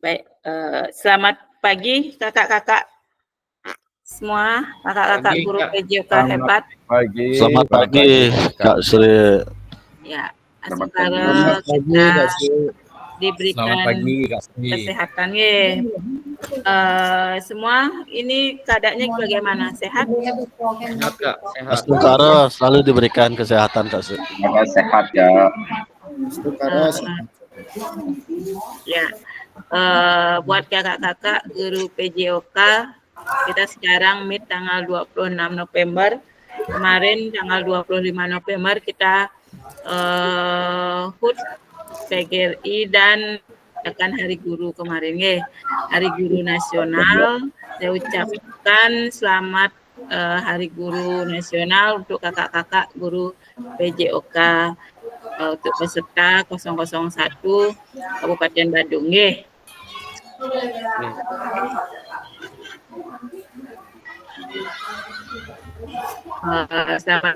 Baik, selamat pagi kakak-kakak semua, kakak-kakak guru PJOK hebat. Selamat pagi, Kak Sri. Ya, semoga kita diberikan kesehatan ya. Semua ini keadaannya bagaimana? Sehat? Sehat, Kak. Sehat. Astungkara selalu diberikan kesehatan, Kak Sri. Sehat ya. Ya, buat kakak-kakak guru PJOK, kita sekarang meet tanggal 26 November. Kemarin tanggal 25 November kita HUT, PGRI dan akan Hari Guru kemarin ya. Hari Guru Nasional. Saya ucapkan selamat Hari Guru Nasional untuk kakak-kakak guru PJOK untuk peserta 001 Kabupaten Badung ya. Selamat.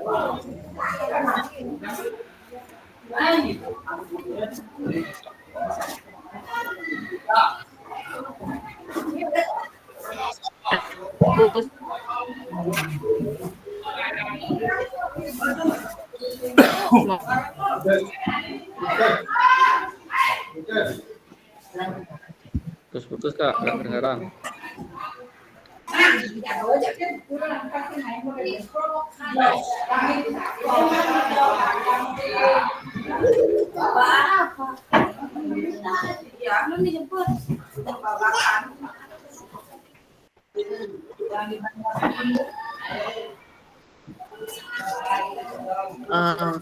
Putus-putus, Kak. Nggak kedengaran.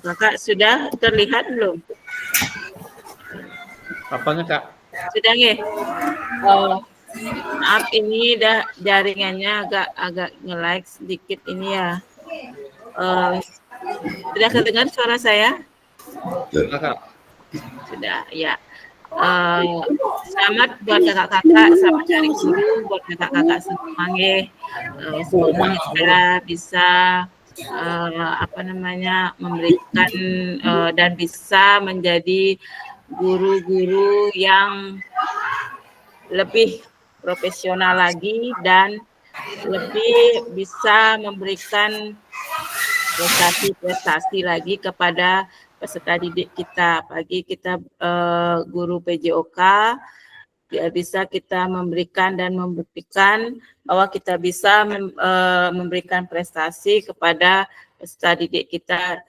Kakak sudah terlihat belum? Apanya, Kak? Sudah nggih? Maaf ini dah jaringannya agak nge-lag sedikit ini ya. Sudah kedengar suara saya? Sudah, Kak. Sudah, ya. Selamat buat kakak-kakak, selamat Hari Guru buat kakak-kakak semua nggih. Semoga kita bisa memberikan dan bisa menjadi guru-guru yang lebih profesional lagi dan lebih bisa memberikan prestasi lagi kepada peserta didik kita. Bagi kita guru PJOK bisa kita memberikan dan membuktikan bahwa kita bisa memberikan prestasi kepada peserta didik kita,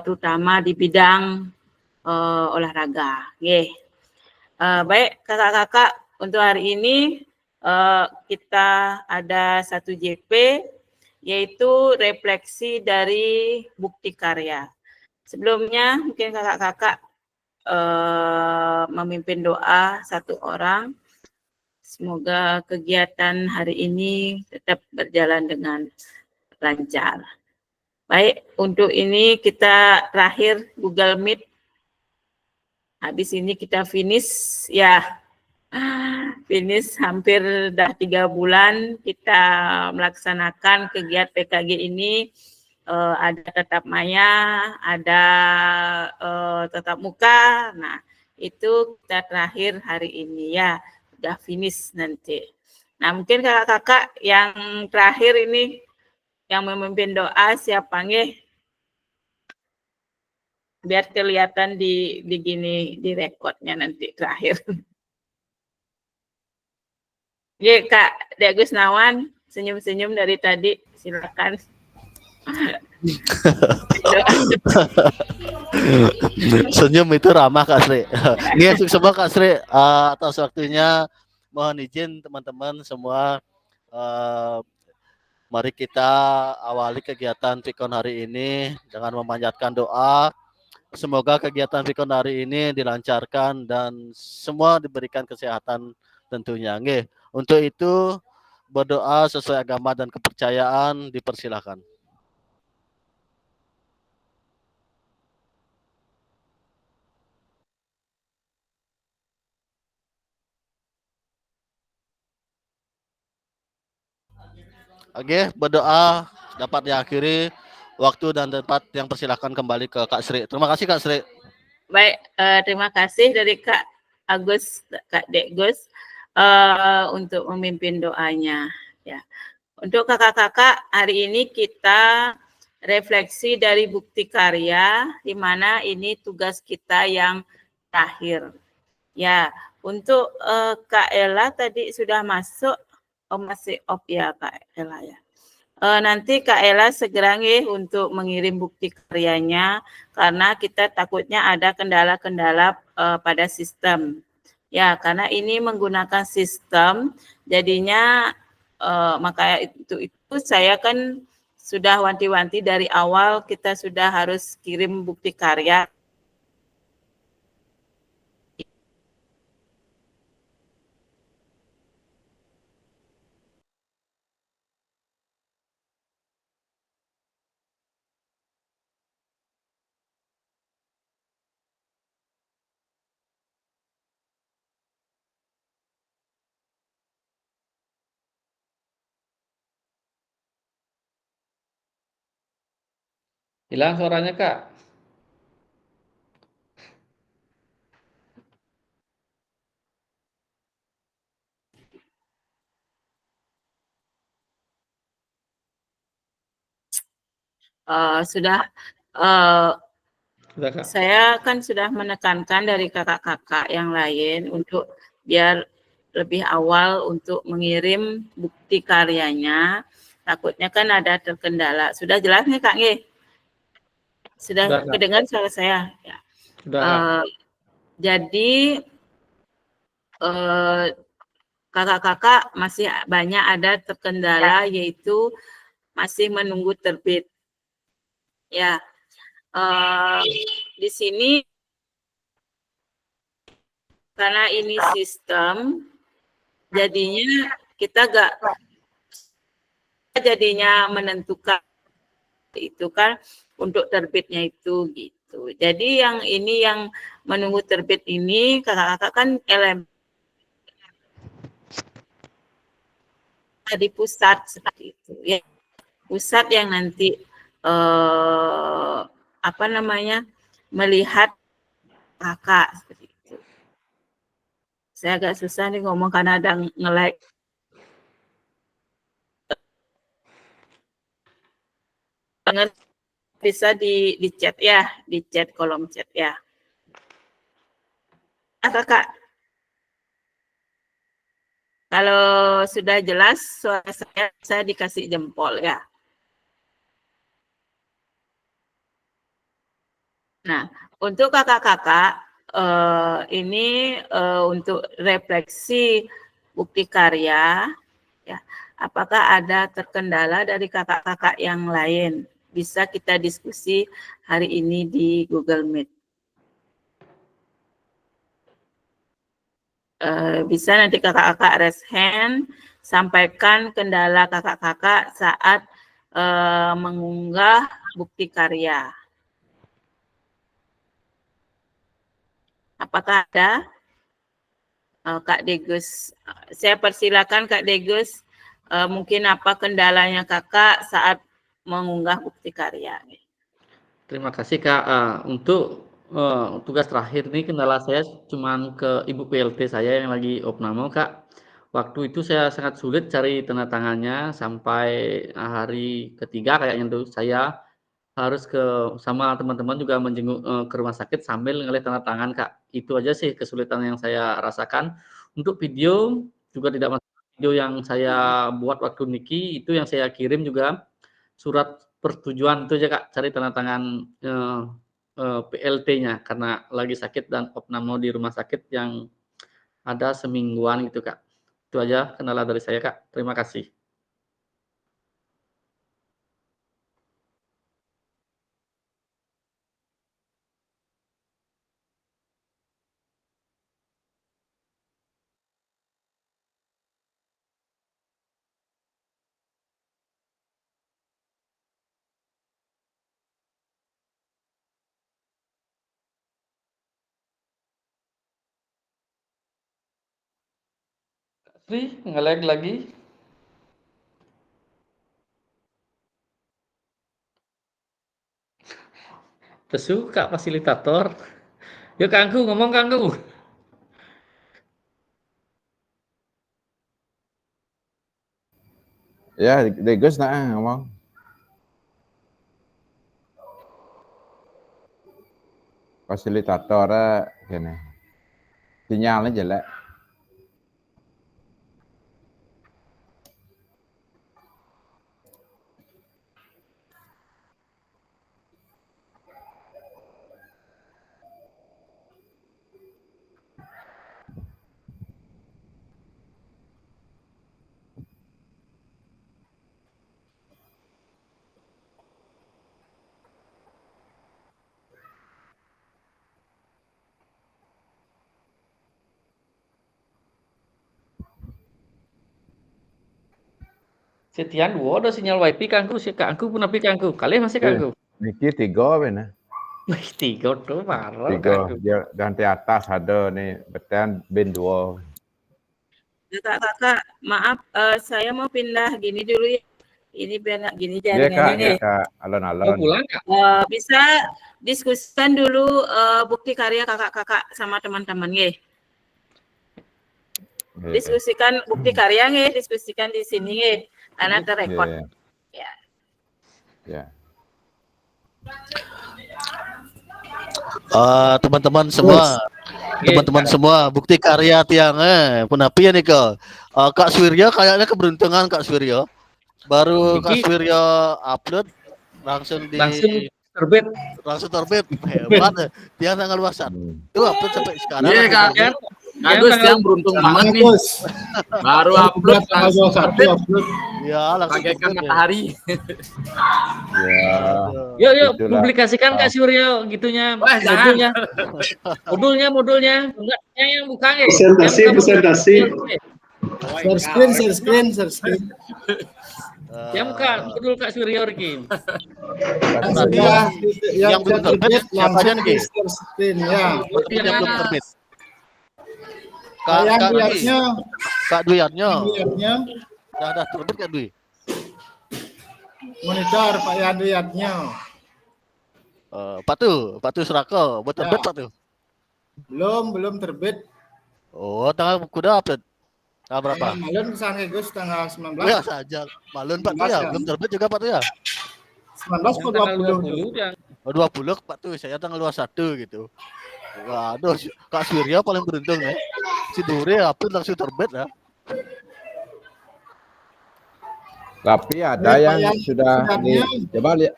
terutama di bidang olahraga. Baik kakak-kakak, untuk hari ini kita ada satu JP, yaitu refleksi dari bukti karya. Sebelumnya mungkin kakak-kakak memimpin doa satu orang. Semoga kegiatan hari ini tetap berjalan dengan lancar. Baik, untuk ini kita terakhir Google Meet. Habis ini kita finish ya. Finish hampir dah 3 bulan kita melaksanakan kegiatan PKG ini. Ada tatap maya, ada tatap muka. Nah, itu kita terakhir hari ini ya, udah finish nanti. Nah, mungkin kakak-kakak yang terakhir ini yang memimpin doa siapa nggih? Biar kelihatan di rekodnya nanti terakhir. Nggih, Kak Dek Gusnawan, senyum-senyum dari tadi, silakan. Senyum itu ramah, Kak Sri. Nggih, semua Kak Sri, atas waktunya mohon izin teman-teman semua, mari kita awali kegiatan Pikon hari ini dengan memanjatkan doa. Semoga kegiatan Pikon hari ini dilancarkan dan semua diberikan kesehatan tentunya. Nggih. Untuk itu berdoa sesuai agama dan kepercayaan, dipersilakan. Oke, berdoa dapat diakhiri. Waktu dan tempat yang persilakan kembali ke Kak Sri. Terima kasih Kak Sri. Baik, terima kasih dari Kak Agus, Kak Dek Gus, untuk memimpin doanya. Ya. Untuk kakak-kakak, hari ini kita refleksi dari bukti karya, di mana ini tugas kita yang terakhir. Ya, untuk Kak Ella tadi sudah masuk, masih off ya Kak Ella ya. Nanti Kak Ella segera untuk mengirim bukti karyanya karena kita takutnya ada kendala-kendala pada sistem. Ya, karena ini menggunakan sistem, jadinya maka itu saya kan sudah wanti-wanti dari awal kita sudah harus kirim bukti karya. Hilang suaranya, Kak. Sudah Sudah, Kak. saya kan sudah menekankan dari kakak-kakak yang lain untuk biar lebih awal untuk mengirim bukti karyanya. Takutnya kan ada terkendala. Sudah jelas nih Kak Nge? Sudah Sudah, Kak. kedengar suara saya? Ya. Sudah, Kak. Jadi kakak-kakak masih banyak ada terkendala yaitu masih menunggu terbit. Ya, di sini karena ini sistem, jadinya kita jadinya menentukan itu kan untuk terbitnya itu gitu. Jadi yang ini yang menunggu terbit ini kakak-kakak kan elemen di pusat seperti itu ya. Pusat yang nanti apa namanya melihat kakak seperti itu. Saya agak susah nih ngomong karena ada nge-like. Bisa di chat ya, di chat kolom chat ya. Kakak, kalau sudah jelas suara saya dikasih jempol ya. Nah, untuk kakak-kakak ini untuk refleksi bukti karya, ya. Apakah ada terkendala dari kakak-kakak yang lain? Bisa kita diskusi hari ini di Google Meet. Bisa nanti kakak-kakak raise hand, sampaikan kendala kakak-kakak saat mengunggah bukti karya. Apakah ada? Kak Degus, saya persilakan Kak Degus, mungkin apa kendalanya kakak saat mengunggah bukti karya? Terima kasih, Kak. Untuk tugas terakhir nih kendala saya cuman ke Ibu PLT saya yang lagi opname, Kak. Waktu itu saya sangat sulit cari tanda tangannya sampai hari ketiga kayaknya tuh saya harus sama teman-teman juga menjenguk ke rumah sakit sambil ngelihat tanda tangan, Kak. Itu aja sih kesulitan yang saya rasakan. Untuk video juga tidak masalah, video yang saya buat waktu niki itu yang saya kirim juga surat persetujuan itu aja, Kak, cari tanda tangan PLT-nya karena lagi sakit dan opname di rumah sakit yang ada semingguan gitu, Kak. Itu aja kendala dari saya, Kak. Terima kasih. Kak Sri, nge-lag lagi. Tesu, Kak fasilitator. Yuk, Kangku, ngomong, Kangku. Ya, Gus nak ngomong. Fasilitator gini. Sinyalnya jelek. Setian ada sinyal wifi kangku sih kangku pun tapi kangku. Kalian masih kangku. Niki 3 benar. Wih, 3 tuh parah 3. kangku. Dia dan di atas ada nih, betan bin 2. Kakak, maaf, saya mau pindah gini dulu ya. Ini biar nggak gini Iya Kak, jaringannya ya nih. Kak, Mau alon-alon. pulang Kak? Bisa diskusikan dulu bukti karya kakak-kakak sama teman-teman ya. Diskusikan bukti karya ya, diskusikan di sini ya, karena terrekod. Ya. Ya. Teman-teman semua, bukti karya tiang punapi ya nih Kak Swirya kayaknya keberuntungan Kak Swirya. Baru Kak Swirya upload langsung terbit. Hebat ya. Tiang tanggal luasan. Itu upload sampai sekarang. Iya Kak. Agus yang beruntung banget nih. Baru upload langsung terbit. Ya, langsung bagaikan matahari. Ya. Yuk publikasikan Kak Suryo gitunya. Wah, jangan. Modulnya. Enggak yang buka ya. Presentasi. Share screen. Yang buka modul Kak Suryo Riki. Yang belum terbit siapa aja nih? Share screen ya. Yang belum terbit. Kak Duyatnya. Dah terbit Kak Dwi. Monitor Pak Yaduyatnya. Pak Tu Seraka, buat terbit Pak Tu. Belum terbit. Oh, tanggal kuda upload. Tanggal berapa? Malun kesana Gus tanggal 19. Ya saja. Malun Pak Tu ya, belum terbit juga Pak Tu ya. 19 ke 20. 20 Pak Tu, saya tanggal 21 gitu. Waduh, Kak Surya paling beruntung ya. Si Dure upload langsung terbit ya. Tapi ada yang sudah coba lihat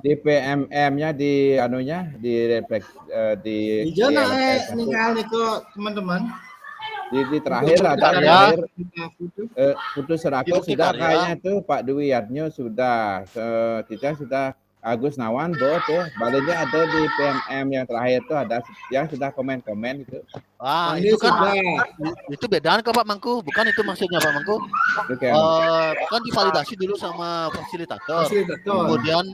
di PMM-nya di anunya di refleks di tinggal itu teman-teman. Di terakhir ada putus Serako sudah kayaknya tuh Pak Dwi Yatnyo sudah kita sudah Agus Nawan tuh baliknya ada di PMM yang terakhir tuh ada yang sudah komen-komen itu. Itu kan itu bedaan ke Pak Mangku, bukan itu maksudnya Pak Mangku. Kan divalidasi dulu sama fasilitator. Kemudian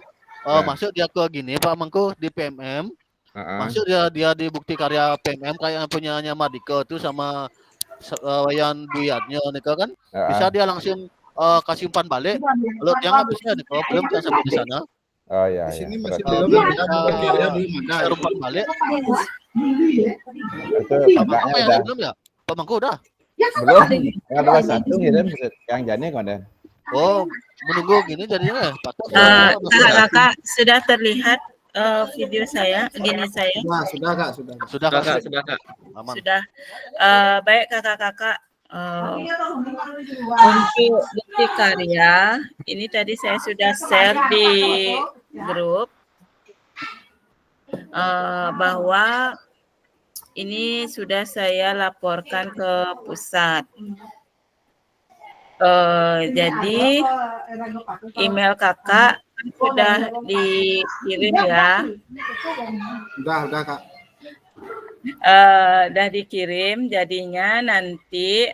masuk dia ke gini Pak Mangku di PMM. Masuk dia di bukti karya PMM kayak punyanya Madiko itu sama Wayan Duyatnya nih kan. Bisa dia langsung kasih umpan balik. Kalau dia nggak bisa nih belum sampai di sana. Oh iya. Di sini masih belum ada. Umpan balik. Itu Pak udah belum ya? Pak Mangku udah? Belum. Yang 21 ngirim yang jane konten. Oh, menunggu gini jadinya Kakak sudah terlihat video saya, gini saya. Sudah Kak. Aman. Sudah. Baik kakak-kakak, untuk bukti karya ini tadi saya sudah share di grup bahwa ini sudah saya laporkan ke pusat. Jadi email kakak sudah dikirim ya. Udah Kak. Udah dikirim, jadinya nanti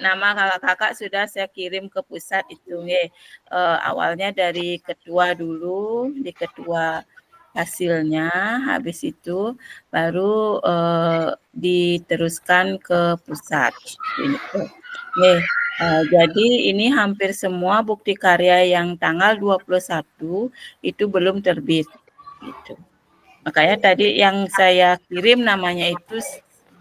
nama kakak sudah saya kirim ke pusat itu awalnya dari ketua dulu, di ketua hasilnya, habis itu baru diteruskan ke pusat. Jadi ini hampir semua bukti karya yang tanggal 21 itu belum terbit gitu. Makanya tadi yang saya kirim namanya itu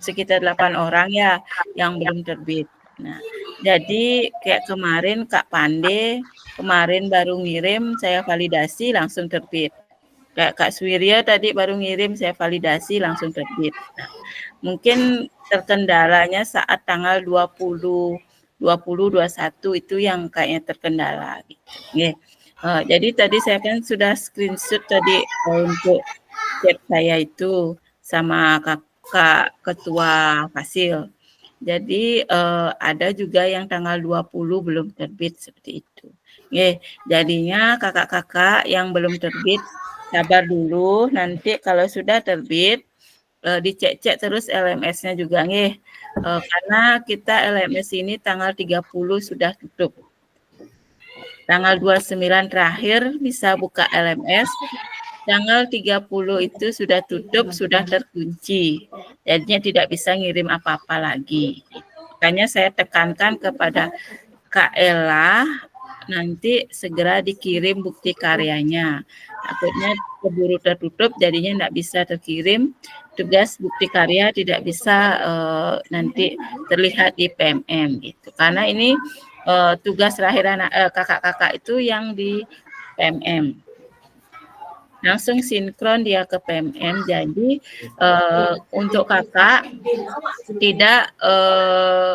sekitar 8 orang ya yang belum terbit. Nah, Jadi kayak kemarin Kak Pande, kemarin baru ngirim, saya validasi langsung terbit. Kayak Kak Swirya tadi baru ngirim, saya validasi langsung terbit. Nah, mungkin terkendalanya saat tanggal 20, 21 itu yang kayaknya terkendala. Gitu. Jadi tadi saya kan sudah screenshot tadi untuk chat saya itu sama Kakak Ketua Fasil. Jadi ada juga yang tanggal 20 belum terbit seperti itu. Jadinya kakak-kakak yang belum terbit sabar dulu, nanti kalau sudah terbit dicek-cek terus LMS-nya juga karena kita LMS ini tanggal 30 sudah tutup. Tanggal 29 terakhir bisa buka LMS. Tanggal 30 itu sudah tutup, sudah terkunci. Jadinya tidak bisa ngirim apa-apa lagi. Makanya saya tekankan kepada Kak Ella, nanti segera dikirim bukti karyanya. Takutnya keburu tertutup, jadinya tidak bisa terkirim. Tugas bukti karya tidak bisa nanti terlihat di PMM. Gitu. Karena ini tugas terakhir kakak-kakak itu yang di PMM. Langsung sinkron dia ke PMM. Jadi untuk kakak tidak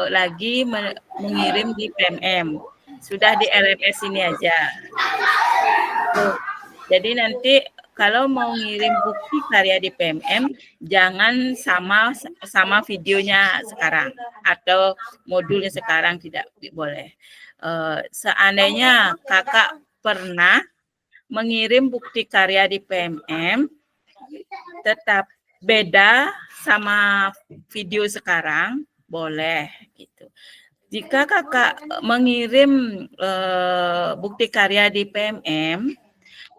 lagi mengirim di PMM, sudah di LMS ini aja. Jadi nanti kalau mau ngirim bukti karya di PMM, jangan sama videonya sekarang atau modulnya sekarang, tidak boleh. Seandainya kakak pernah mengirim bukti karya di PMM, tetap beda sama video sekarang, boleh gitu. Jika kakak mengirim bukti karya di PMM,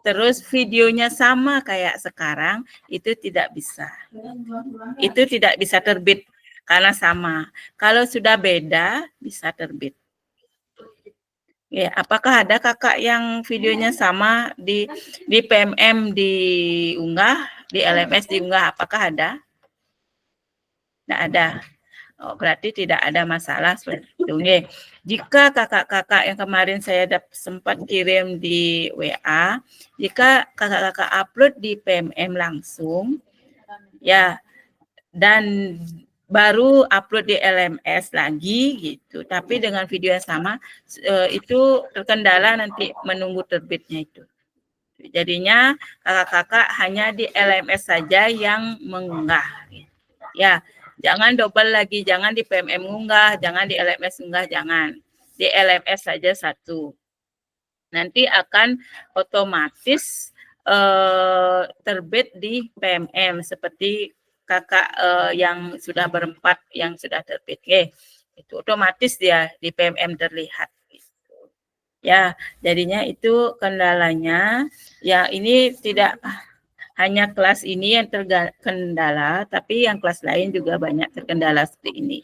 terus videonya sama kayak sekarang, itu tidak bisa. Itu tidak bisa terbit karena sama. Kalau sudah beda, bisa terbit. Ya, apakah ada kakak yang videonya sama di PMM diunggah, di LMS diunggah? Apakah ada? Tidak ada. Oh, berarti tidak ada masalah seperti itu. Jika kakak-kakak yang kemarin saya sempat kirim di WA, jika kakak-kakak upload di PMM langsung, ya, dan baru upload di LMS lagi gitu, tapi dengan video yang sama, itu terkendala nanti menunggu terbitnya itu. Jadinya kakak-kakak hanya di LMS saja yang mengunggah. Ya, jangan double lagi, jangan di PMM unggah, jangan di LMS unggah, jangan. Di LMS saja satu. Nanti akan otomatis terbit di PMM seperti kakak yang sudah berempat yang sudah terbit. Itu otomatis dia di PMM terlihat. Ya, jadinya itu kendalanya. Ya, ini tidak hanya kelas ini yang terkendala, tapi yang kelas lain juga banyak terkendala seperti ini.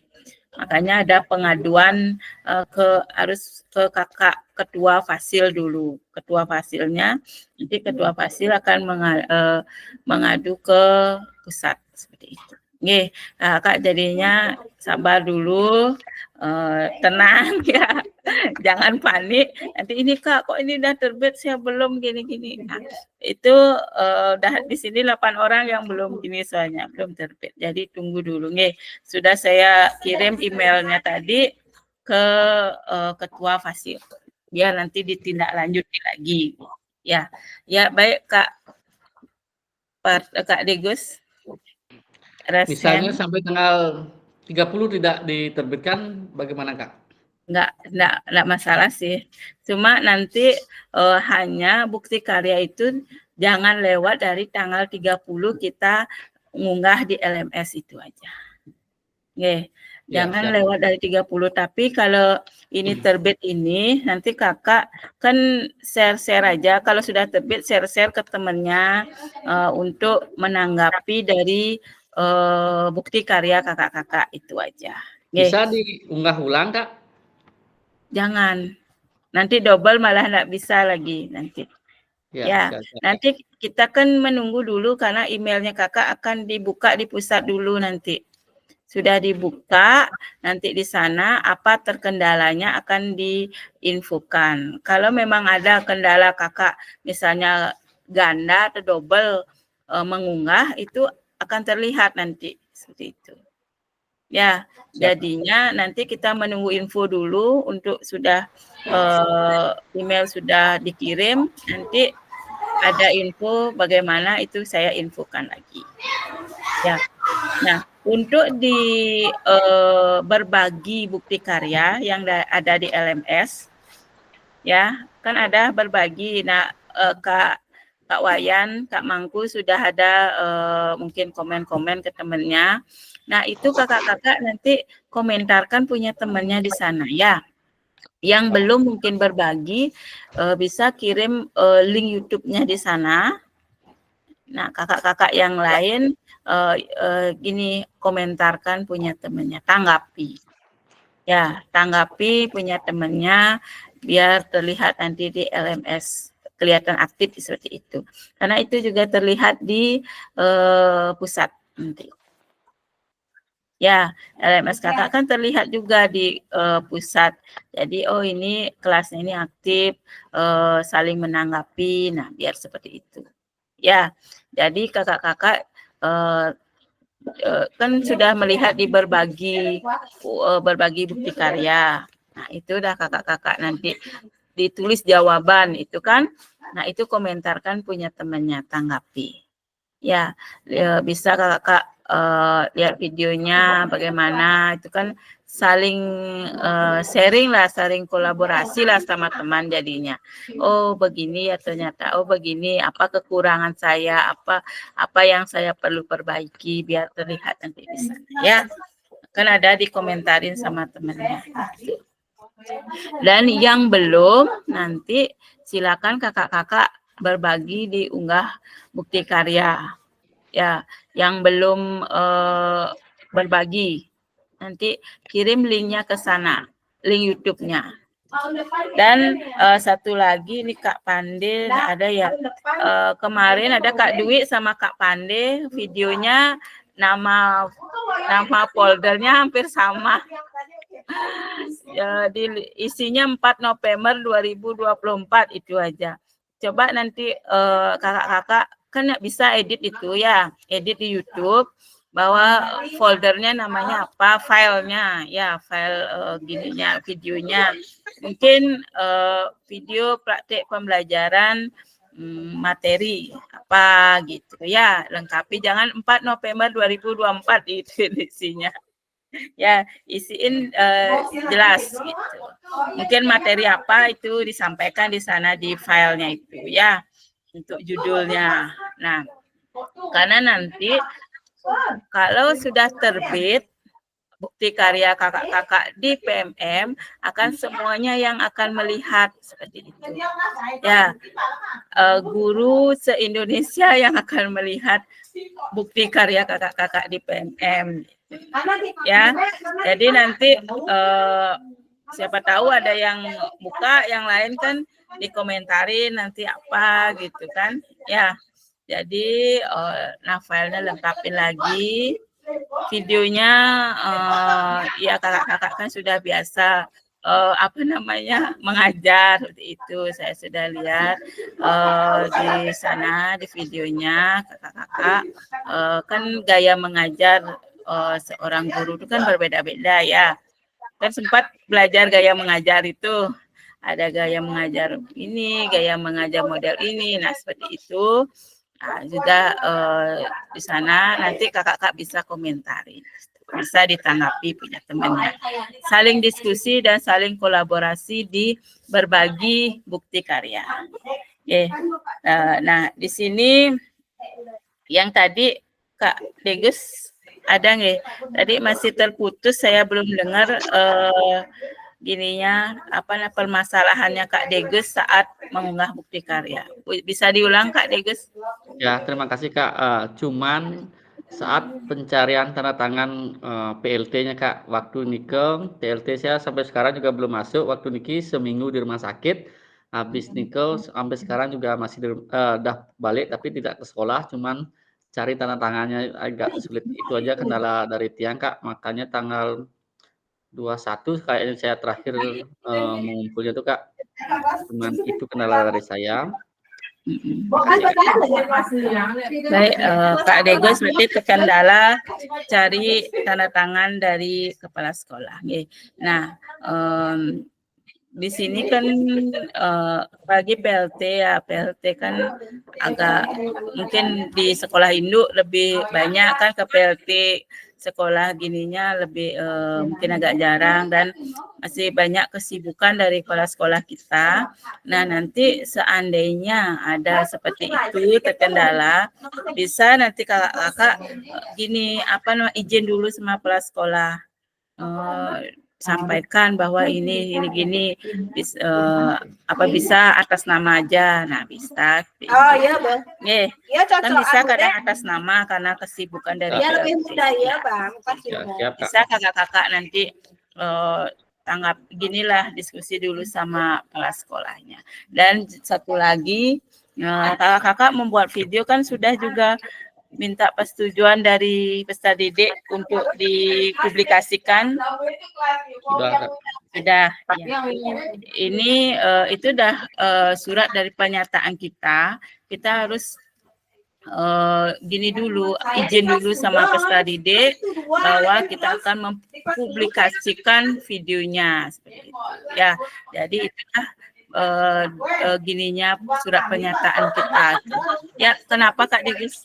Makanya ada pengaduan harus ke kakak ketua fasil dulu. Ketua fasilnya, nanti ketua fasil akan mengadu ke pusat seperti itu. Kakak jadinya sabar dulu, tenang ya, jangan panik. Nanti ini Kak, kok ini udah terbit, saya belum gini-gini. Nah, itu udah di sini 8 orang yang belum gini soalnya, belum terbit. Jadi tunggu dulu. Sudah saya kirim emailnya tadi ke ketua fasil. Biar nanti ditindaklanjuti lagi. Ya, baik Kak Degus. Misalnya sampai tanggal 30 tidak diterbitkan, bagaimana Kak? Enggak masalah sih. Cuma nanti hanya bukti karya itu jangan lewat dari tanggal 30 kita mengunggah di LMS itu aja. Jangan lewat dari 30, tapi kalau ini terbit ini, nanti kakak kan share-share aja. Kalau sudah terbit, share-share ke temannya untuk menanggapi dari bukti karya kakak-kakak itu aja. Bisa diunggah ulang, Kak? Jangan. Nanti double malah nggak bisa lagi nanti. Ya, nanti kita kan menunggu dulu karena emailnya kakak akan dibuka di pusat dulu nanti. sudah dibuka, nanti di sana apa terkendalanya akan diinfokan. Kalau memang ada kendala kakak, misalnya ganda atau double mengunggah, itu akan terlihat nanti seperti itu. Ya, jadinya nanti kita menunggu info dulu untuk sudah email sudah dikirim, nanti ada info bagaimana itu saya infokan lagi. Ya. Nah, untuk di berbagi bukti karya yang ada di LMS, ya kan ada berbagi. Nah, Kak Wayan, Kak Mangku sudah ada mungkin komen-komen ke temannya. Nah, itu kakak-kakak nanti komentarkan punya temannya di sana ya. Yang belum mungkin berbagi bisa kirim link YouTube-nya di sana. Nah, kakak-kakak yang lain gini, komentarkan punya temannya, tanggapi. Ya, tanggapi punya temannya biar terlihat nanti di LMS, kelihatan aktif seperti itu. Karena itu juga terlihat di pusat nanti. Ya, LMS kakak kan terlihat juga di pusat. Jadi, oh ini kelasnya ini aktif, saling menanggapi. Nah, biar seperti itu. Ya, jadi kakak-kakak kan sudah melihat di berbagi bukti karya. Nah, itu udah kakak-kakak nanti ditulis jawaban itu kan. Nah, itu komentarkan punya temannya, tanggapi. Ya, bisa kakak lihat videonya bagaimana, itu kan saling sharing lah, saling kolaborasi lah sama teman jadinya. Oh begini ya ternyata, oh begini apa kekurangan saya, apa yang saya perlu perbaiki biar terlihat nanti di sana ya. Kan ada dikomentarin sama temannya. Dan yang belum nanti silakan kakak-kakak berbagi diunggah bukti karya. Ya, yang belum berbagi nanti kirim linknya ke sana, link YouTube-nya. Dan satu lagi nih Kak Pande ada ya, kemarin ada Kak Dwi sama Kak Pande videonya nama foldernya hampir sama. Ya, isinya 4 November 2024 itu aja. Coba nanti kakak-kakak kan bisa edit itu ya, edit di YouTube bahwa foldernya namanya apa, filenya ya, file gininya, videonya. Mungkin video praktek pembelajaran materi apa gitu ya, lengkapi, jangan 4 November 2024 itu isinya. Ya, isiin jelas gitu. Mungkin materi apa itu disampaikan di sana di filenya itu ya, untuk judulnya. Nah, karena nanti kalau sudah terbit bukti karya kakak-kakak di PMM, akan semuanya yang akan melihat seperti itu. Ya, guru se-Indonesia yang akan melihat bukti karya kakak-kakak di PMM. Ya, jadi nanti siapa tahu ada yang buka, yang lain kan dikomentarin nanti apa gitu kan. Ya, jadi nah filenya lengkapin lagi. Videonya ya kakak-kakak kan sudah biasa apa namanya mengajar seperti itu. Saya sudah lihat di sana di videonya kakak-kakak kan gaya mengajar seorang guru itu kan berbeda-beda ya. Kan sempat belajar gaya mengajar itu. Ada gaya mengajar ini, gaya mengajar model ini. Nah, seperti itu. Nah, juga di sana nanti kakak-kakak bisa komentarin. Bisa ditanggapi punya temannya. Saling diskusi dan saling kolaborasi di berbagi bukti karya. Oke. Nah, di sini yang tadi Kak Degus ada nggak? Tadi masih terputus, saya belum dengar gininya apa permasalahannya Kak Degus saat mengunggah bukti karya. Bisa diulang Kak Degus? Ya, terima kasih Kak. Cuman saat pencarian tanda tangan PLT-nya Kak, waktu nikel PLT saya sampai sekarang juga belum masuk. Waktu niki seminggu di rumah sakit, habis nikel sampai sekarang juga masih udah balik tapi tidak ke sekolah, cuman cari tanda tangannya agak sulit. Itu aja kendala dari tiang, Kak. Makanya tanggal 21 kayaknya saya terakhir mengumpulnya tuh, Kak. Cuman itu kendala dari saya. Baik, Kak Degos berarti terkendala cari tanda tangan dari kepala sekolah. Nah, di sini kan bagi PLT ya, PLT kan agak mungkin di sekolah induk lebih banyak kan, ke PLT sekolah gininya lebih mungkin agak jarang dan masih banyak kesibukan dari kepala sekolah kita. Nah, nanti seandainya ada seperti itu terkendala, bisa nanti kakak-kakak gini izin dulu sama kepala sekolah. Sampaikan bahwa ini gini bisa atas nama aja. Nah, bisa. Oh iya, Bang. Iya, kan bisa kadang atas nama karena kesibukan dari ya lebih mudah ya, Bang. Pasti bisa kakak-kakak nanti tanggap ginilah, diskusi dulu sama kepala sekolahnya. Dan satu lagi, kakak-kakak membuat video kan sudah juga minta persetujuan dari peserta didik untuk dipublikasikan. Sudah. Ya. Ini itu udah surat dari pernyataan kita. Kita harus gini dulu, izin dulu sama peserta didik bahwa kita akan mempublikasikan videonya seperti itu. Ya, jadi itulah gininya surat pernyataan kita. Ya, kenapa Kak Degis?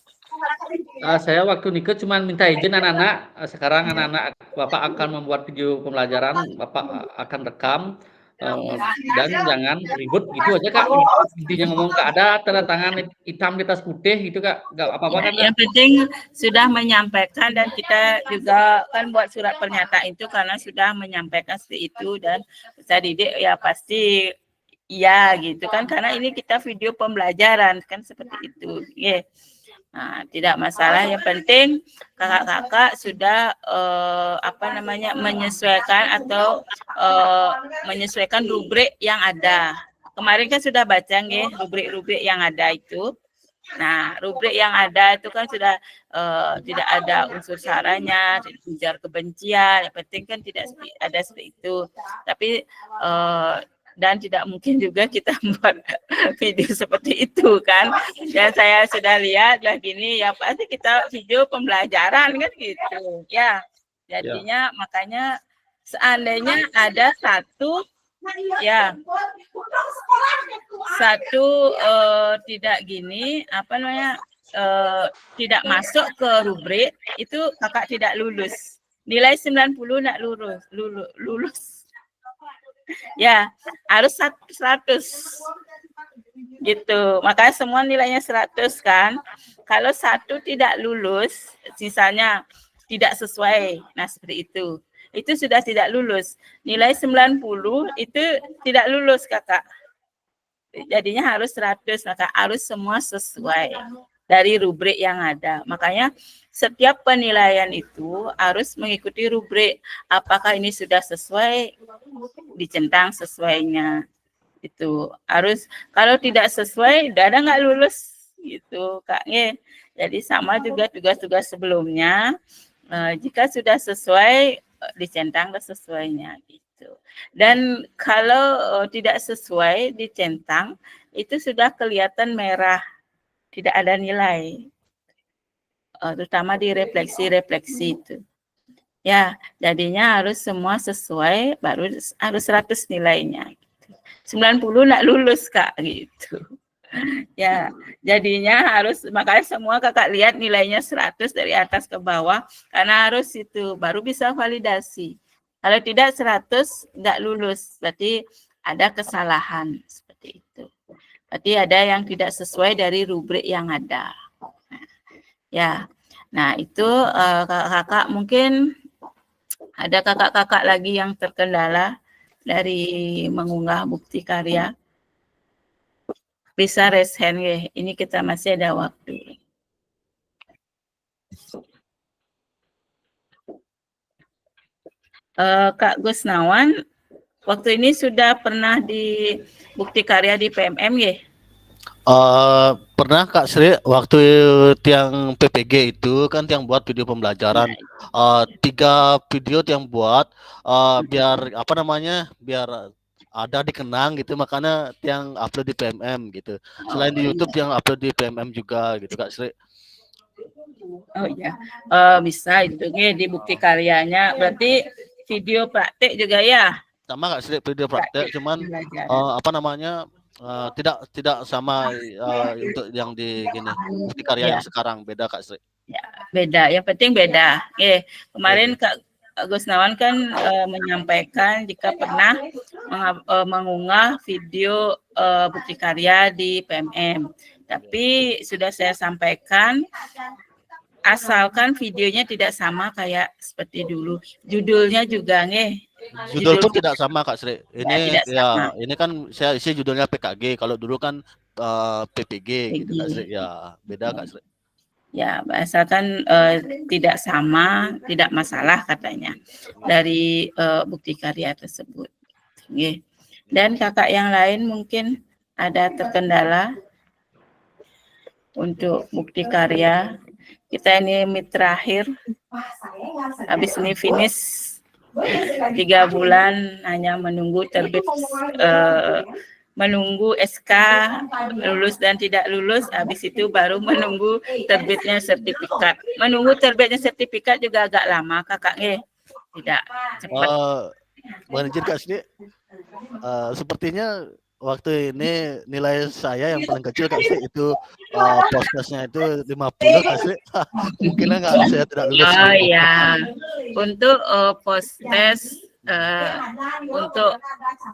Saya waktu nikah cuma minta izin anak-anak. Sekarang anak-anak Bapak akan membuat video pembelajaran, Bapak akan rekam, dan jangan ribut gitu aja, Kak. Intinya ngomong Kak, ada tanda tangan hitam di atas putih gitu, Kak. Nggak apa-apa kan, Kak? Yang penting sudah menyampaikan, dan kita juga kan buat surat pernyataan itu karena sudah menyampaikan seperti itu, dan peserta didik ya pasti iya gitu kan, karena ini kita video pembelajaran kan seperti itu. Nah, tidak masalah, yang penting kakak-kakak sudah menyesuaikan atau menyesuaikan rubrik yang ada. Kemarin kan sudah baca rubrik-rubrik yang ada itu. Nah, rubrik yang ada itu kan sudah tidak ada unsur saranya, ujar kebencian, yang penting kan tidak ada seperti itu. Tapi dan tidak mungkin juga kita buat video seperti itu kan. Dan saya sudah lihat lah gini, ya pasti kita video pembelajaran kan gitu. Ya, jadinya makanya seandainya ada satu tidak gini, tidak masuk ke rubrik, itu kakak tidak lulus. Nilai 90 nak lulus. Ya, harus 100 gitu. Makanya semua nilainya 100 kan. Kalau satu tidak lulus, sisanya tidak sesuai. Nah, seperti itu. Itu sudah tidak lulus. Nilai 90 itu tidak lulus, Kakak. Jadinya harus 100, maka harus semua sesuai dari rubrik yang ada. Makanya setiap penilaian itu harus mengikuti rubrik. Apakah ini sudah sesuai, dicentang sesuainya. Itu harus, kalau tidak sesuai, udah nggak lulus gitu, Kak. Jadi sama juga tugas-tugas sebelumnya. Jika sudah sesuai, dicentang sesuainya gitu. Dan kalau tidak sesuai, dicentang, itu sudah kelihatan merah. Tidak ada nilai, terutama di refleksi itu. Ya, jadinya harus semua sesuai, baru harus 100 nilainya. 90 nak lulus, Kak, gitu. Ya, jadinya harus, makanya semua kakak lihat nilainya 100 dari atas ke bawah, karena harus itu, baru bisa validasi. Kalau tidak 100, nggak lulus, berarti ada kesalahan, seperti itu. Berarti ada yang tidak sesuai dari rubrik yang ada. Nah itu kakak-kakak, mungkin ada kakak-kakak lagi yang terkendala dari mengunggah bukti karya. Bisa raise hand ya. Ini kita masih ada waktu. Kak Gusnawan, waktu ini sudah pernah di bukti karya di PMM ya? Pernah Kak Sri waktu tiang PPG itu kan tiang buat video pembelajaran 3 video tiang buat biar apa namanya biar ada dikenang gitu, makanya tiang upload di PMM gitu. Selain di YouTube yang upload di PMM juga gitu Kak Sri. Oh ya, bisa itu di bukti karyanya. Berarti video praktek juga ya? Sama Kak Sri, video praktek cuman apa namanya tidak sama untuk yang di gini bukti karya yang sekarang, beda Kak Sri. Ya, beda. Yang penting beda. Kemarin Kak Gusnawan kan menyampaikan jika pernah mengunggah video bukti karya di PMM. Tapi sudah saya sampaikan, asalkan videonya tidak sama kayak seperti dulu. Judulnya juga Judul pun tidak sama Kak Sri. Ini sama. Ini kan saya isi judulnya PKG. Kalau dulu kan PPG gitu Kak Sri. Ya, beda Kak Sri. Ya, asalkan tidak sama, tidak masalah katanya dari bukti karya tersebut. Dan kakak yang lain mungkin ada terkendala untuk bukti karya. Kita ini terakhir, habis ini finish 3 bulan hanya menunggu terbit, menunggu SK lulus dan tidak lulus, habis itu baru menunggu terbitnya sertifikat. Menunggu terbitnya sertifikat juga agak lama kakak, tidak cepat. Mohon izin Kak Sri, sepertinya waktu ini nilai saya yang paling kecil Kak Sri itu postesnya itu 50 Kak Sri. Mungkin enggak saya tidak lulus. Oh ya, untuk postes untuk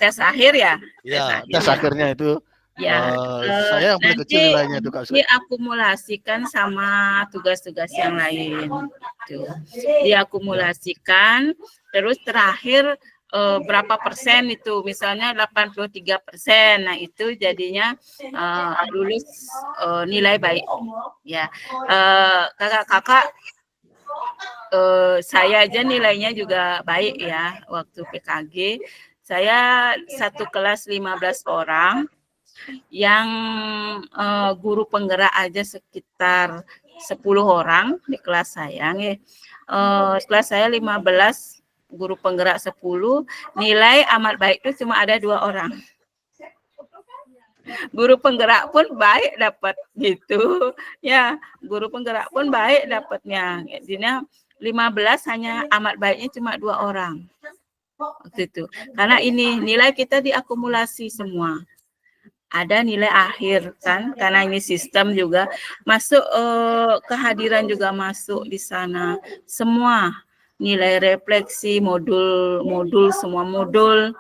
tes akhir ya? Ya, tes akhirnya itu ya, saya yang paling kecil nilainya itu Kak Sri. Diakumulasikan sama tugas-tugas yang lain. Diakumulasikan, terus terakhir berapa persen itu, misalnya 83%, nah itu jadinya lulus nilai baik. Ya, kakak-kakak, saya aja nilainya juga baik ya waktu PKG. Saya satu kelas 15 orang, yang guru penggerak aja sekitar 10 orang di kelas saya. Kelas saya 15, guru penggerak 10, nilai amat baik itu cuma ada 2 orang. Guru penggerak pun baik dapat gitu. Ya, guru penggerak pun baik dapatnya. Jadinya 15 hanya amat baiknya cuma 2 orang. Waktu itu. Karena ini nilai kita diakumulasi semua. Ada nilai akhir kan, karena ini sistem juga masuk, kehadiran juga masuk di sana. Semua nilai refleksi, modul, semua modul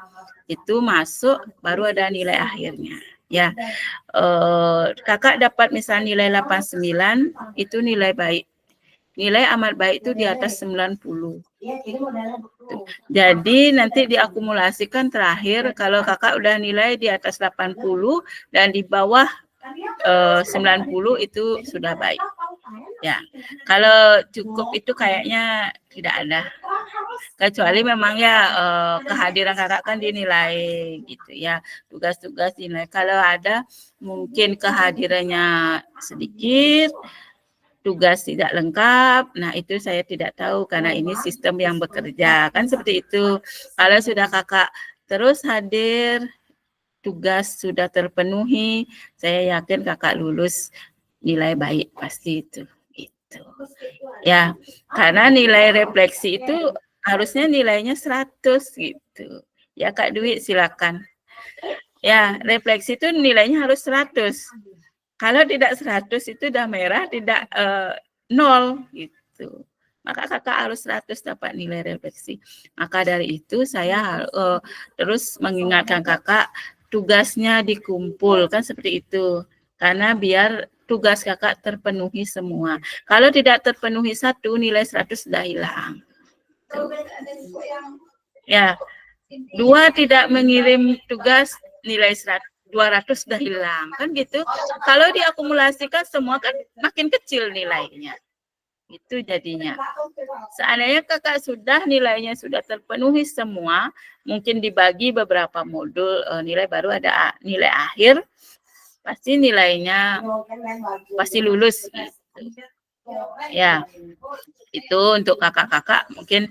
itu masuk, baru ada nilai akhirnya. Ya, kakak dapat misalnya nilai 89, itu nilai baik. Nilai amat baik itu di atas 90. Jadi nanti diakumulasikan terakhir, kalau kakak udah nilai di atas 80 dan di bawah 90 itu sudah baik. Ya, kalau cukup itu kayaknya tidak ada. Kecuali memang ya kehadiran kakak kan dinilai gitu ya, tugas-tugas dinilai. Kalau ada mungkin kehadirannya sedikit, tugas tidak lengkap, nah itu saya tidak tahu karena ini sistem yang bekerja, kan seperti itu. Kalau sudah kakak terus hadir, tugas sudah terpenuhi, saya yakin kakak lulus nilai baik pasti itu. Ya, karena nilai refleksi itu harusnya nilainya 100 gitu. Ya Kak Dwi silakan. Ya, refleksi itu nilainya harus 100. Kalau tidak 100 itu udah merah, tidak 0 gitu. Maka kakak harus 100 dapat nilai refleksi. Maka dari itu saya terus mengingatkan kakak, tugasnya dikumpul, kan seperti itu. Karena biar tugas kakak terpenuhi semua. Kalau tidak terpenuhi 1, nilai 100 sudah hilang. Ya, 2 tidak mengirim tugas, nilai 200 sudah hilang, kan gitu. Kalau diakumulasikan semua kan makin kecil nilainya. Itu jadinya. Seandainya kakak sudah nilainya sudah terpenuhi semua, mungkin dibagi beberapa modul nilai, baru ada nilai akhir. pasti nilainya pasti lulus. Ya, itu untuk kakak-kakak. Mungkin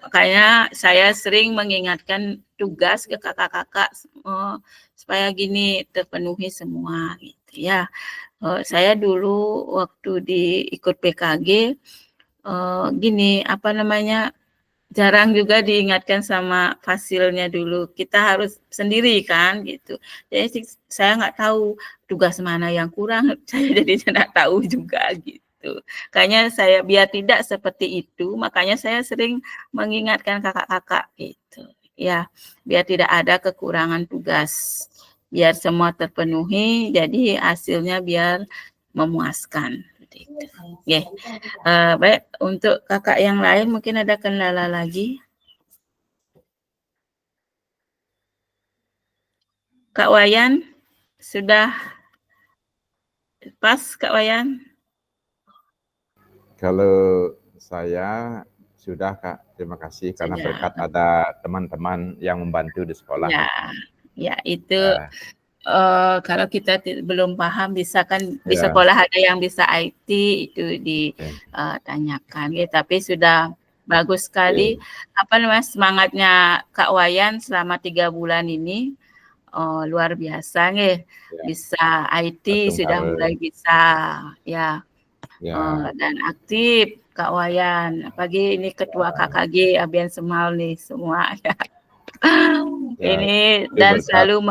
kayaknya saya sering mengingatkan tugas ke kakak-kakak supaya gini terpenuhi semua gitu ya. Saya dulu waktu ikut PKG gini apa namanya, jarang juga diingatkan sama fasilnya dulu. Kita harus sendiri kan gitu. Jadi saya nggak tahu tugas mana yang kurang. Saya jadi tidak tahu juga gitu. Kayaknya saya biar tidak seperti itu, makanya saya sering mengingatkan kakak-kakak gitu. Ya, biar tidak ada kekurangan tugas. Biar semua terpenuhi, jadi hasilnya biar memuaskan. Oke. Baik, untuk kakak yang lain mungkin ada kendala lagi. Kak Wayan, sudah pas Kak Wayan? Kalau saya sudah Kak, terima kasih karena Sudah. berkat ada teman-teman yang membantu di sekolah. Ya itu kalau kita belum paham bisa kan di Ya. sekolah ada yang bisa IT itu ditanyakan ya, tapi sudah bagus sekali apa namanya semangatnya Kak Wayan selama 3 bulan ini luar biasa nih. Bisa IT sudah mulai bisa ya. Dan aktif Kak Wayan, apalagi ini ketua KKG Abian Semal nih semua ya. Ini dan selalu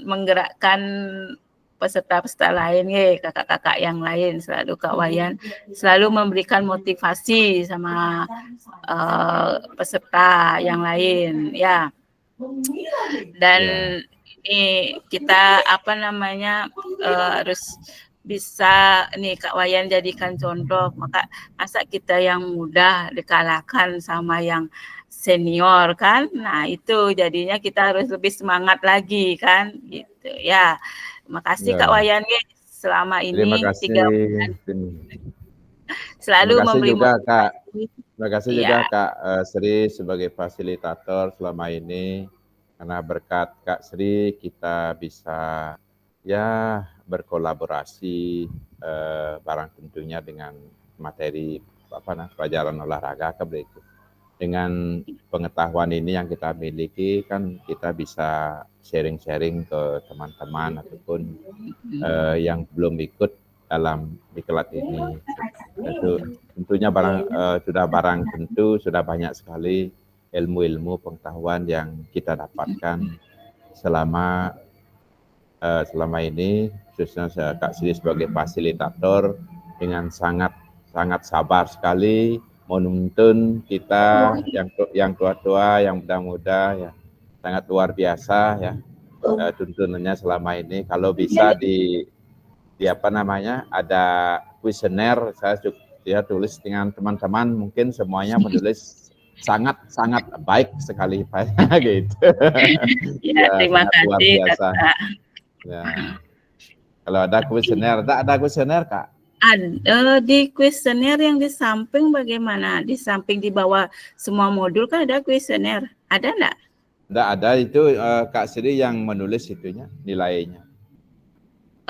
menggerakkan peserta-peserta lain ya, kakak-kakak yang lain, selalu Kak Wayan selalu memberikan motivasi sama peserta yang lain ya. Dan ini kita apa namanya harus bisa nih Kak Wayan jadikan contoh, masa kita yang muda dikalahkan sama yang senior kan. Nah itu jadinya kita harus lebih semangat lagi kan gitu ya. Makasih Kak Wayan selama ini 3 bulan selalu memberi motivasi. Terima kasih juga Kak Sri sebagai fasilitator selama ini, karena berkat Kak Sri kita bisa ya berkolaborasi barang tentunya dengan materi pelajaran olahraga itu. Dengan pengetahuan ini yang kita miliki kan kita bisa sharing-sharing ke teman-teman ataupun yang belum ikut dalam diklat ini. Itu tentunya sudah barang tentu sudah banyak sekali ilmu-ilmu pengetahuan yang kita dapatkan selama ini, khususnya Kak Sri sebagai fasilitator dengan sangat sabar sekali menuntun kita yang tua-tua, yang muda-muda ya, sangat luar biasa ya tuntunannya selama ini. Kalau bisa di apa namanya ada kuesioner, saya tulis dengan teman-teman, mungkin semuanya menulis sangat baik sekali gitu. Ya, terima kasih luar biasa. Kak. Ya. Kalau ada kuesioner, ada kuesioner Kak? Ada di kuesioner yang di samping bagaimana? Di samping di bawah semua modul kan ada kuesioner, ada enggak? Enggak ada, itu Kak Sri yang menulis itunya, nilainya.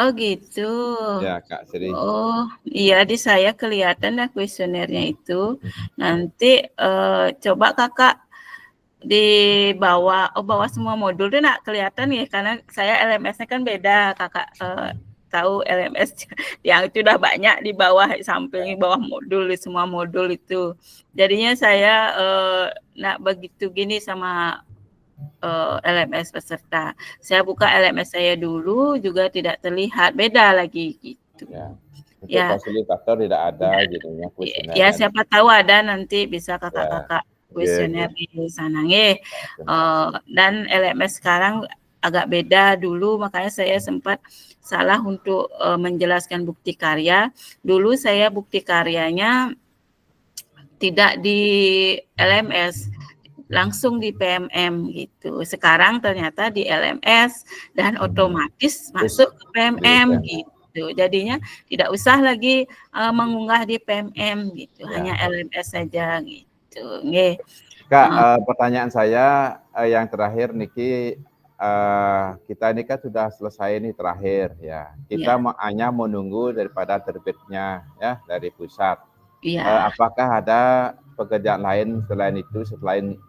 Oh gitu. Ya Kak Sri. Oh iya, di saya kelihatan lah kuesionernya itu. Nanti coba kakak di bawah semua modul itu nak kelihatan ya, karena saya LMS-nya kan beda, kakak tahu LMS yang itu udah banyak di bawah samping bawah modul di semua modul itu. Jadinya saya nak begitu gini sama LMS peserta. Saya buka LMS saya dulu juga tidak terlihat, beda lagi gitu. Ya. Fasilitator tidak ada gitu ya kuesioner. Ya siapa tahu ada nanti bisa kakak-kakak kuesioner di sana dan LMS sekarang agak beda dulu, makanya saya sempat salah untuk menjelaskan bukti karya. Dulu saya bukti karyanya tidak di LMS, langsung di PMM gitu. Sekarang ternyata di LMS dan otomatis masuk ke PMM gitu. Jadinya tidak usah lagi mengunggah di PMM gitu, hanya LMS saja gitu. Kak, pertanyaan saya yang terakhir Niki, kita ini kan sudah selesai nih terakhir ya. Kita hanya menunggu daripada terbitnya ya dari pusat. Apakah ada pekerjaan lain selain itu, selain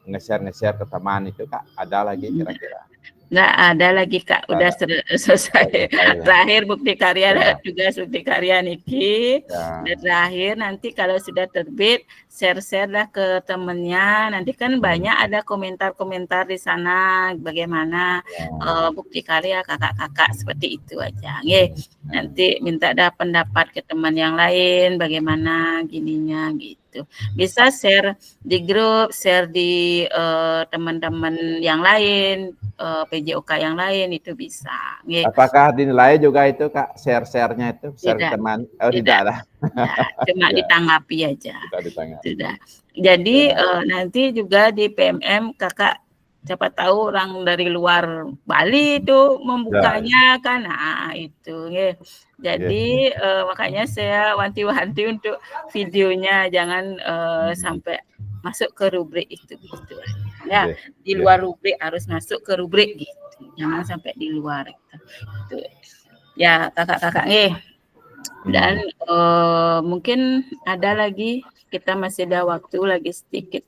nge-share ke teman itu Kak? Ada lagi kira-kira? Nggak ada lagi Kak, udah selesai. Terakhir bukti karya, tugas bukti karya Niki. Dan terakhir nanti kalau sudah terbit, share-share lah ke temennya. Nanti kan banyak ada komentar-komentar di sana, bagaimana bukti karya kakak-kakak, seperti itu aja. Nanti minta ada pendapat ke teman yang lain, bagaimana gininya gitu. Bisa share di grup, share di teman-teman yang lain, PJOK yang lain itu bisa. Apakah dinilai juga itu Kak, share-share-nya itu? Share Tidak. teman? Oh, tidak ada. Cuma ditanggapi aja. Ditanggapi. Sudah. Jadi nanti juga di PMM kakak, siapa tahu orang dari luar Bali itu membukanya kan, nah itu. Jadi makanya saya wanti-wanti untuk videonya jangan sampai masuk ke rubrik itu gitu. Ya, di luar rubrik harus masuk ke rubrik gitu. Jangan sampai di luar gitu. Ya, kakak-kakak Dan mungkin ada lagi, kita masih ada waktu lagi sedikit.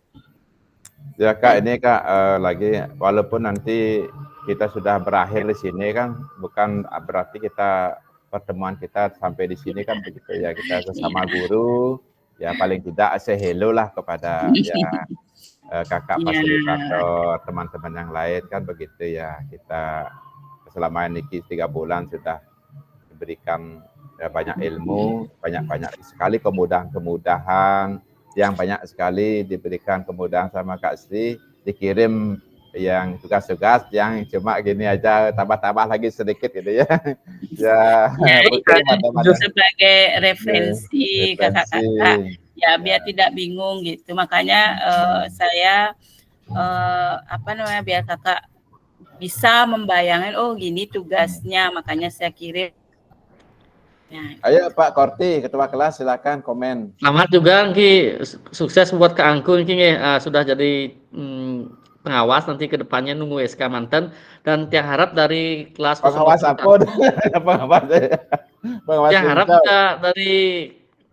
Ya Kak, ini Kak lagi walaupun nanti kita sudah berakhir di sini kan, bukan berarti kita pertemuan kita sampai di sini kan begitu ya, kita sesama guru ya paling tidak say hello lah kepada ya kakak fasilitator, teman-teman yang lain kan begitu ya. Kita selama ini 3 bulan sudah diberikan banyak ilmu, banyak sekali kemudahan yang banyak sekali diberikan kemudahan sama Kak Sri, dikirim yang tugas-tugas yang cuma gini aja, tambah-tambah lagi sedikit gitu ya. Sebagai referensi kakak-kakak ya biar tidak bingung gitu. Makanya saya biar kakak bisa membayangkan oh gini tugasnya, makanya saya kirim. Ayo Pak Korti, Ketua Kelas, silakan komen. Selamat juga Ki, sukses buat Kak Angku Ki, sudah jadi pengawas nanti ke depannya nunggu SK mantan, dan tiang harap dari kelas pengawas apa? Tiang harap juga dari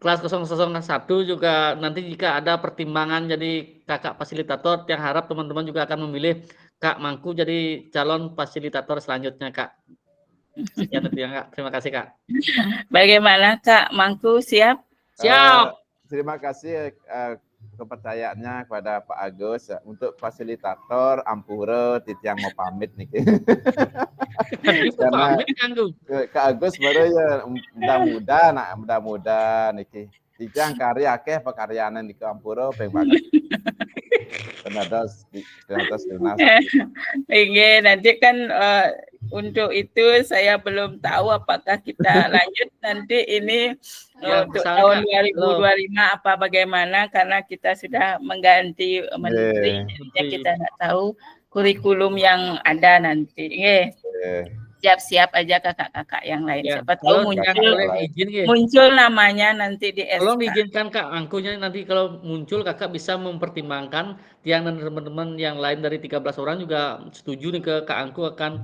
kelas 001 juga nanti jika ada pertimbangan jadi kakak fasilitator, tiang harap teman-teman juga akan memilih Kak Mangku jadi calon fasilitator selanjutnya Kak. Sekian Kak. Terima kasih Kak. Bagaimana Kak Mangku, siap? Siap. Terima kasih kepercayaannya kepada Pak Agus untuk fasilitator Ampura yang mau pamit nih. Karena Kak Agus baru ya mudah-mudah nih. Dijang karya akeh pekaryanan di Ampura pengen banget. Nanti kan untuk itu saya belum tahu apakah kita lanjut nanti ini untuk tahun 2025 apa bagaimana, karena kita sudah mengganti menteri, jadinya kita nggak tahu kurikulum yang ada nanti. Siap-siap aja kakak-kakak yang lain. Siapa tahu muncul namanya nanti di SK. Tolong diizinkan Kak Angkunya nanti kalau muncul kakak bisa mempertimbangkan Tiang dan teman-teman yang lain dari 13 orang juga setuju nih ke Kak Angku akan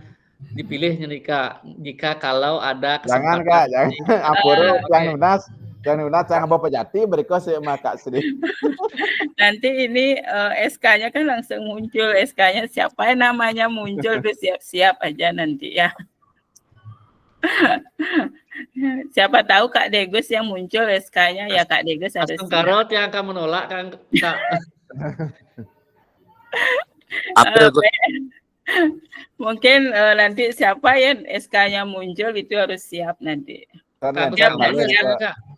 dipilih nih Kak, jika kalau ada Jangan kesempatan. Kak, jangan. Ampura yang lunas jangan bawa pejati berikut saya Kak Sri. Nanti ini SK-nya kan langsung muncul, SK-nya siapa yang namanya muncul tuh siap-siap aja nanti ya. Siapa tahu Kak Degus yang muncul SK-nya ya Kak Degus harus siap. Karot yang akan menolak kan Kak. Mungkin nanti siapa yang SK-nya muncul itu harus siap nanti.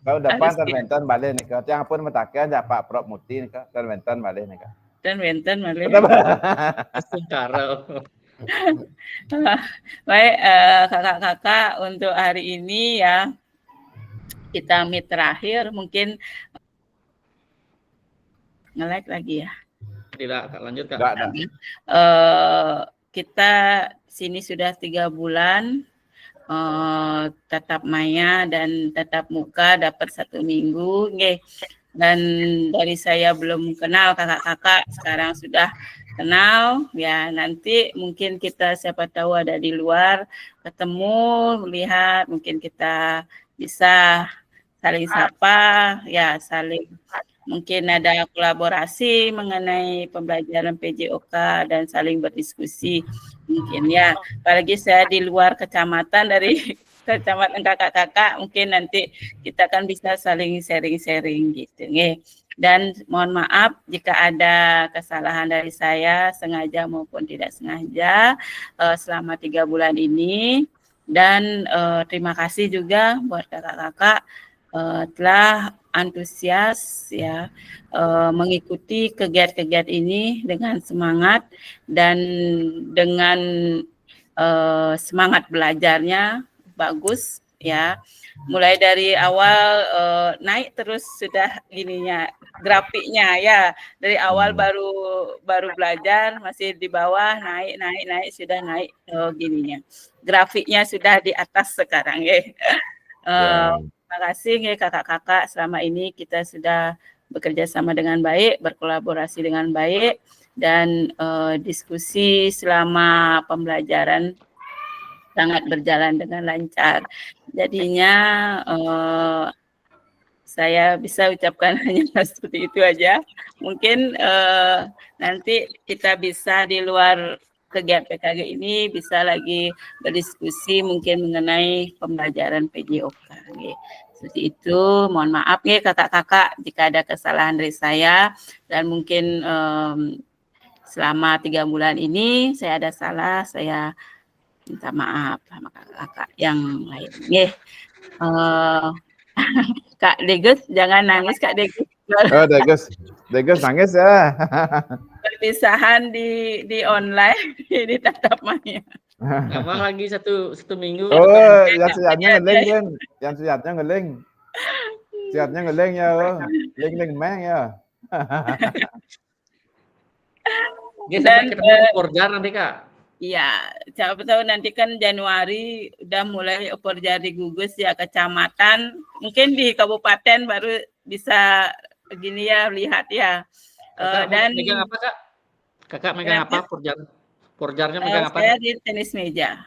Kalau depan Wenten balik nih Kak. Yang pun mentakan ya Pak Prof Muti nih Kak. Wenten balik nih Kak. Wenten balik. Karot. Baik kakak-kakak, untuk hari ini ya kita meet terakhir, mungkin nge-like lagi ya. Tidak lanjut Kak. Kita sini sudah 3 bulan tatap maya dan tatap muka dapat 1 minggu, dan dari saya belum kenal kakak-kakak sekarang sudah kenal ya, nanti mungkin kita siapa tahu ada di luar ketemu melihat, mungkin kita bisa saling sapa ya, saling mungkin ada kolaborasi mengenai pembelajaran PJOK dan saling berdiskusi mungkin ya, apalagi saya di luar kecamatan dari kecamatan kakak-kakak, mungkin nanti kita kan bisa saling sharing-sharing gitu nggih. Dan mohon maaf jika ada kesalahan dari saya sengaja maupun tidak sengaja selama 3 bulan ini. Dan terima kasih juga buat kakak-kakak telah antusias ya mengikuti kegiatan-kegiatan ini dengan semangat dan dengan semangat belajarnya bagus ya. Mulai dari awal naik terus sudah gininya grafiknya ya, dari awal baru belajar masih di bawah, naik sudah naik gininya, grafiknya sudah di atas sekarang ya. Terima kasih ya kakak-kakak, selama ini kita sudah bekerja sama dengan baik, berkolaborasi dengan baik, dan diskusi selama pembelajaran sangat berjalan dengan lancar. Jadinya saya bisa ucapkan hanya seperti itu aja. Mungkin nanti kita bisa di luar kegiatan PKG ini bisa lagi berdiskusi mungkin mengenai pembelajaran PJOK. Seperti itu, mohon maaf ya kakak-kakak jika ada kesalahan dari saya, dan mungkin selama 3 bulan ini saya ada salah, saya minta maaf sama kakak-kakak yang lain. Kak Degus, jangan nangis Kak Degus. Oh, Degus nangis ya. Perpisahan di online, di tatap maya. Emang lagi satu minggu. Oh, yang siatnya ngeling kan? Yang siatnya ngeling. Siatnya ngeling ya, ling meng ya. Dan ketemu Porjar nanti Kak. Iya, siapa tahu nanti kan Januari udah mulai Porjar di gugus ya, kecamatan, mungkin di kabupaten baru bisa begini ya, lihat ya. Dan megang apa Kak? Kakak megang apa Porjarnya megang apa? Saya di tenis meja.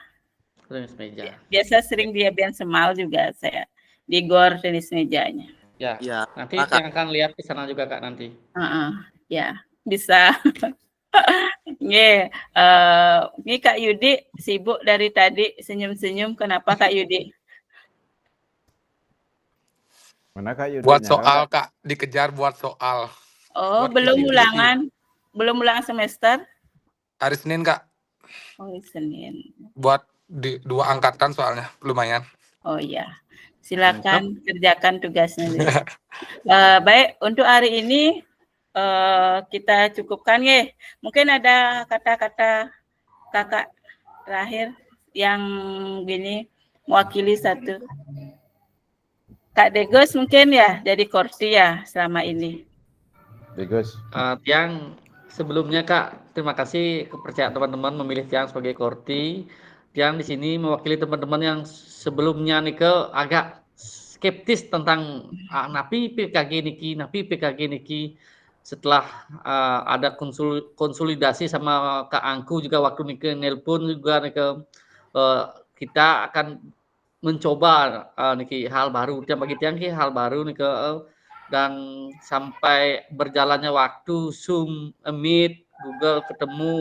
Tenis meja. Biasa sering di Bian Semal juga saya di gor tenis mejanya. Ya. Nanti yang akan lihat di sana juga Kak nanti. Ya, bisa. Ini Kak Yudi sibuk dari tadi senyum-senyum. Kenapa Kak Yudi? Mana Kak Yudi? Buat soal Kak, dikejar buat soal. Oh, buat belum ulangan? Belum ulangan semester? Hari Senin Kak. Oh, Senin. Buat di 2 angkatan soalnya, lumayan. Oh iya, silakan kerjakan tugasnya. Baik, untuk hari ini kita cukupkan ya. Mungkin ada kata-kata kakak terakhir yang gini mewakili satu. Kak Degus mungkin ya jadi korti ya selama ini. Degus. Tiang sebelumnya Kak, terima kasih kepercayaan teman-teman memilih Tiang sebagai korti. Tiang di sini mewakili teman-teman yang sebelumnya nih agak skeptis tentang napi PKG niki. Setelah ada konsolidasi sama Kak Angku juga waktu nike nelpon juga nike kita akan mencoba niki hal baru. Bagi Tiang hal baru nike dan sampai berjalannya waktu Zoom, Meet, Google ketemu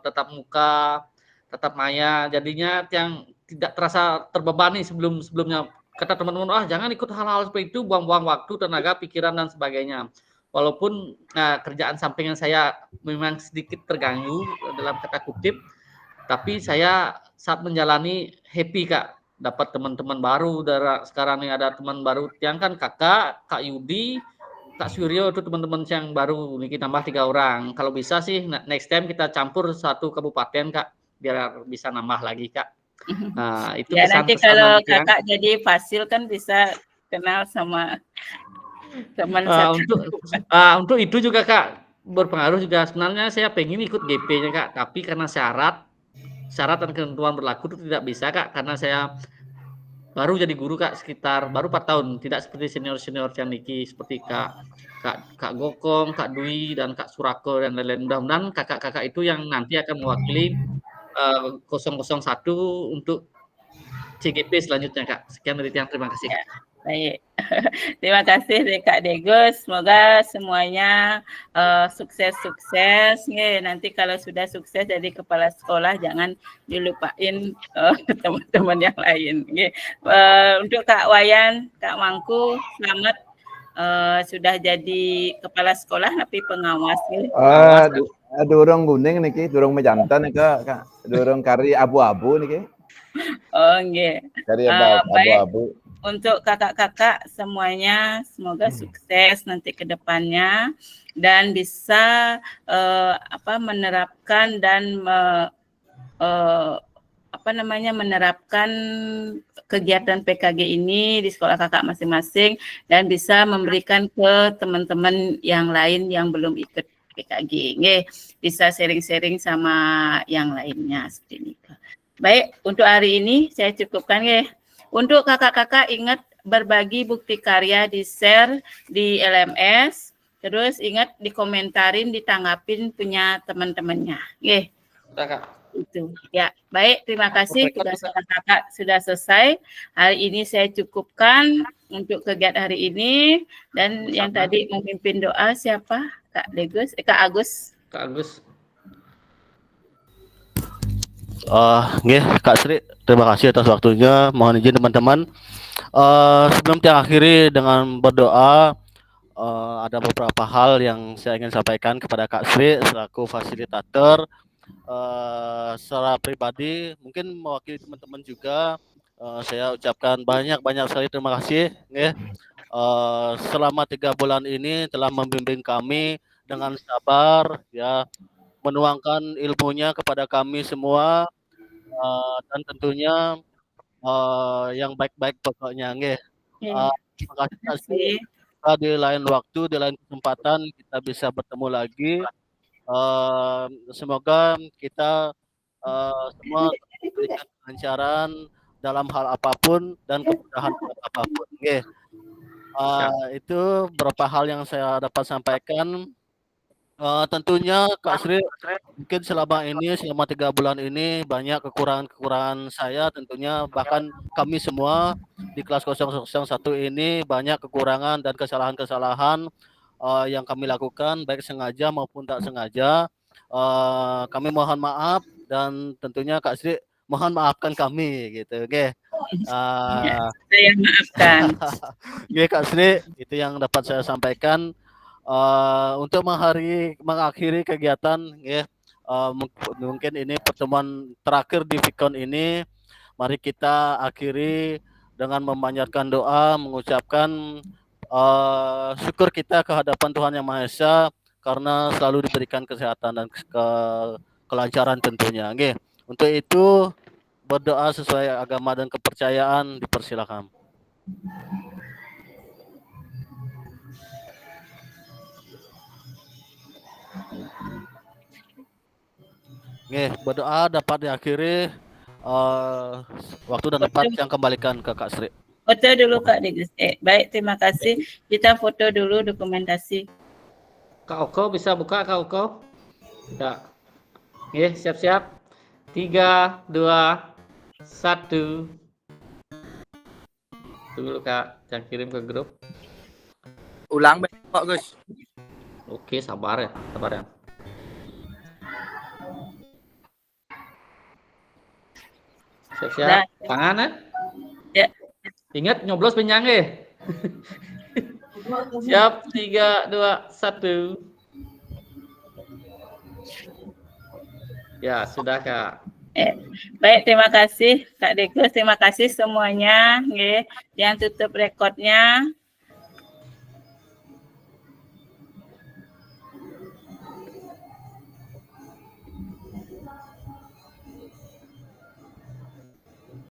tatap muka, tatap maya, jadinya yang tidak terasa terbebani sebelumnya. Kata teman-teman, jangan ikut hal-hal seperti itu, buang-buang waktu, tenaga, pikiran dan sebagainya. Walaupun kerjaan sampingan saya memang sedikit terganggu dalam kata kutip, tapi saya saat menjalani happy Kak, dapat teman-teman baru. Sekarang nih ada teman baru, yang kan kakak, Kak Yudi, Kak Suryo itu teman-teman yang baru, nih kita tambah 3 orang. Kalau bisa sih next time kita campur 1 kabupaten Kak, biar bisa nambah lagi Kak. Nah itu ya nanti kalau kakak jadi fasil kan bisa kenal sama teman untuk itu juga Kak berpengaruh juga. Sebenarnya saya pengen ikut GP-nya Kak, tapi karena syarat dan ketentuan berlaku itu tidak bisa Kak, karena saya baru jadi guru Kak sekitar baru 4 tahun, tidak seperti senior-senior yang niki seperti Kak Gokong, Kak Dwi dan Kak Surako dan lain-lain. Mudah-mudahan kakak-kakak itu yang nanti akan mewakili 001 untuk CGP selanjutnya Kak. Sekian dari Tiang, terima kasih. Baik, terima kasih Kak Degus. Semoga semuanya sukses-sukses. Nanti kalau sudah sukses jadi kepala sekolah, jangan dilupain teman-teman yang lain. Untuk Kak Wayan, Kak Mangku, selamat sudah jadi kepala sekolah tapi pengawas. Durung kuning niki, durung mejantan nih Kak. Durung kari abu-abu niki. Oh, nggih. Kari Baik. abu-abu. Untuk kakak-kakak semuanya semoga sukses nanti ke depannya dan bisa menerapkan dan menerapkan kegiatan PKG ini di sekolah kakak masing-masing dan bisa memberikan ke teman-teman yang lain yang belum ikut PKG. Bisa sharing-sharing sama yang lainnya seperti ini. Baik, untuk hari ini saya cukupkan ya. Untuk kakak-kakak ingat berbagi bukti karya di share di LMS, terus ingat dikomentarin, ditanggapin punya teman-temannya. Oke. Itu. Ya, baik, terima kasih tugas kakak sudah selesai. Hari ini saya cukupkan untuk kegiatan hari ini dan yang tadi memimpin doa siapa? Kak Degus, Kak Agus. Kak Agus. Kak Sri, terima kasih atas waktunya. Mohon izin teman-teman. Sebelum kita akhiri dengan berdoa, ada beberapa hal yang saya ingin sampaikan kepada Kak Sri selaku fasilitator. Secara pribadi, mungkin mewakili teman-teman juga, saya ucapkan banyak sekali terima kasih. Selama 3 bulan ini telah membimbing kami dengan sabar, ya, menuangkan ilmunya kepada kami semua, dan tentunya yang baik-baik pokoknya. Terima kasih. Di lain waktu, di lain kesempatan kita bisa bertemu lagi. Semoga kita semua diberikan kelancaran dalam hal apapun dan kemudahan apapun. Itu beberapa hal yang saya dapat sampaikan. Tentunya Kak Sri, mungkin selama 3 bulan ini banyak kekurangan saya, tentunya bahkan kami semua di kelas 001 ini banyak kekurangan dan kesalahan-kesalahan yang kami lakukan baik sengaja maupun tak sengaja. Kami mohon maaf dan tentunya Kak Sri mohon maafkan kami gitu. Saya maafkan. Kak Sri, itu yang dapat saya sampaikan. Untuk mengakhiri kegiatan, mungkin ini pertemuan terakhir di Vicon ini. Mari kita akhiri dengan memanjatkan doa, mengucapkan syukur kita ke hadapan Tuhan Yang Maha Esa karena selalu diberikan kesehatan dan kelancaran tentunya. Untuk itu berdoa sesuai agama dan kepercayaan, dipersilakan. Berdoa dapat diakhiri. Waktu dan tempat yang kembalikan ke Kak Sri. Foto dulu Kak Degus. Baik, terima kasih. Kita foto dulu dokumentasi. Kak Oko bisa buka Kak Oko? Ya. Siap-siap. 3, 2, 1. Tunggu Kak, jangan kirim ke grup. Ulang Pak Gus. Oke, sabar ya. Siap-siap. Tangan ya. Ingat nyoblos penyang Siap, 3, 2, 1. Ya, sudah Kak. Baik, terima kasih Kak Degus, terima kasih semuanya. Jangan tutup rekodnya.